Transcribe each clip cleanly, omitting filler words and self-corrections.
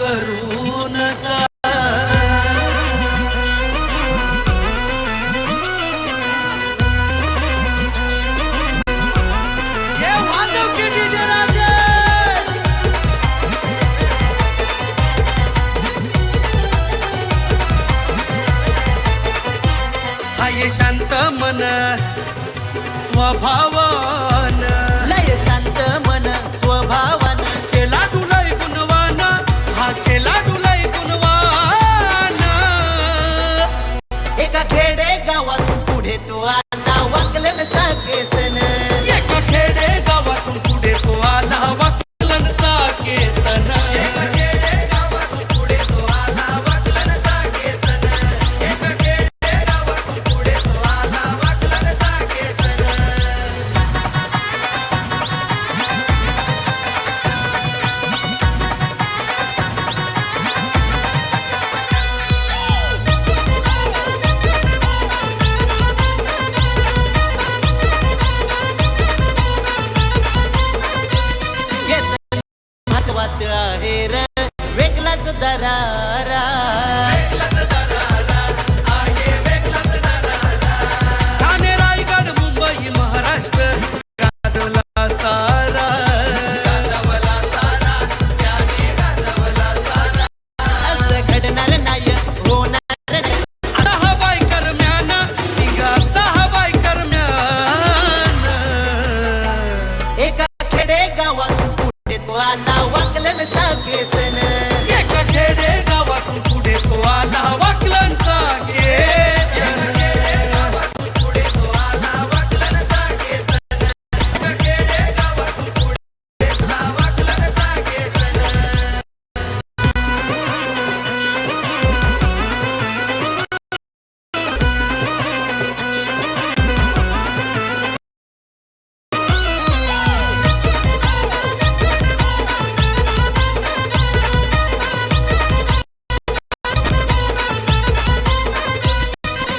करू नका. हाय शांत मन स्वभावान, लय शांत मन स्वभावान, केला तुलय गुणवान, हा केला तुलय गुणवान. एका खेडे गावात पुढे तो आला वाकलन चाकेतन. एका खेडे गावातून पुढे तो आला वाकलन चाकेतन. एका खेडे गावातून पुढे तो आला वाकलन चाकेतन. एका खेडे गावातून पुढे तो आला वाकलन चाकेतन. महत्वात आहे र वेगळाच दरारा. ठाणे रायगड मुंबई महाराष्ट्र गाजवला सारा. असं घडणार नाही होणार नाही. सहा बायकर म्यान निघा सहा बायकर म्यान. एका खेडे गावात पुढे तो आला वाकलन चाकेतन. एका खेडे गावातून पुढे तो आला वाकलन चाकेतन. गावातून पुढे तो आला वाकलन चाकेतन. एका खेडे गावातून पुढे तो आला वाकलन चाकेतन.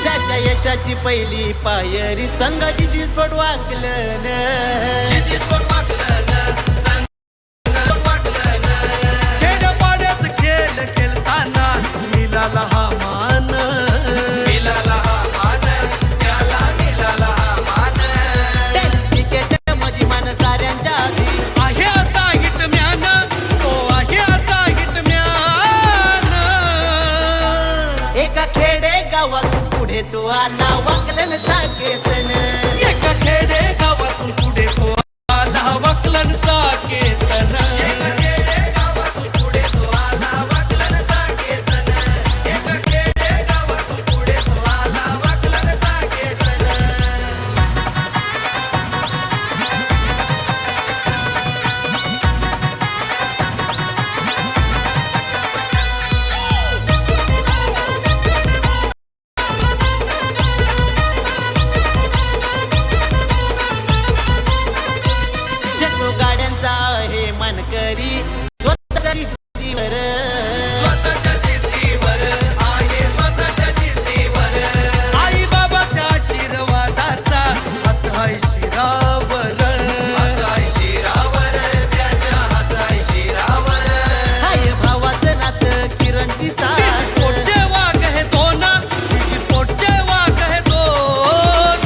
त्याच्या यशाची पहिली पायरी संघाची स्फोट वाकलन. खेड्यापाड्यात खेळ खेळताना मिळाला हा मान. मिळाला हा मान, त्याला मिळाला हा मान. टेनिस क्रिकेट मध्ये मान साऱ्यांच्या आधी. आहे आता हिटम्यान, तो आहे आता हिटम्यान. एका खेडे गावात पुढे तो आला वाकलन चाकेतन. एका खेडे गावातून पुढे तो आला वाकलन चाकेतन. एका खेडे गावातून पुढे तो आला वाकलन चाकेतन. एका खेडे गावातून पुढे तो आला वाकलन चाकेतन. शेकडो गाड्यांचा आहे मानकरी स्वतःच्या जिद्दीवर. स्वतःच्या जिद्दीवर आहे, स्वतःच्या जिद्दीवर. आई बाबाच्या आशीर्वादाचा हात आहे शिरावर. हात आहे शिरावर, त्याच्या हात आहे शिरावर. हाय भावाचं नातं किरणची साथ. पोटचे वाघ हे दोन, पोटचे वाघ हे दोन.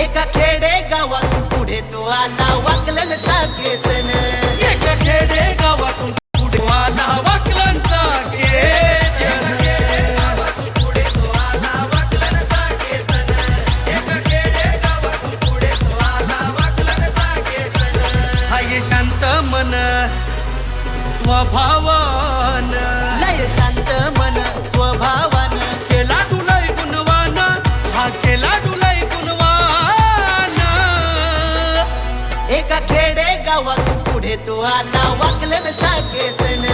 एका खेडे गावात पुढे तो आला वाकलन चाकेतन. एका खेडे गावातून पुढे तो आला वाकलन चाकेतन. गावातून पुढे तो आला वाकलन चाकेतन. एका खेडे गावातून पुढे तो आला वाकलन चाकेतन. हाय शांत मन स्वभावान, लय शांत मन स्वभावान, केला तुलय गुणवान, हा केला तुलय गुणवान. एका खेडे गावात पुढे तो आला वाकलन चाकेतन.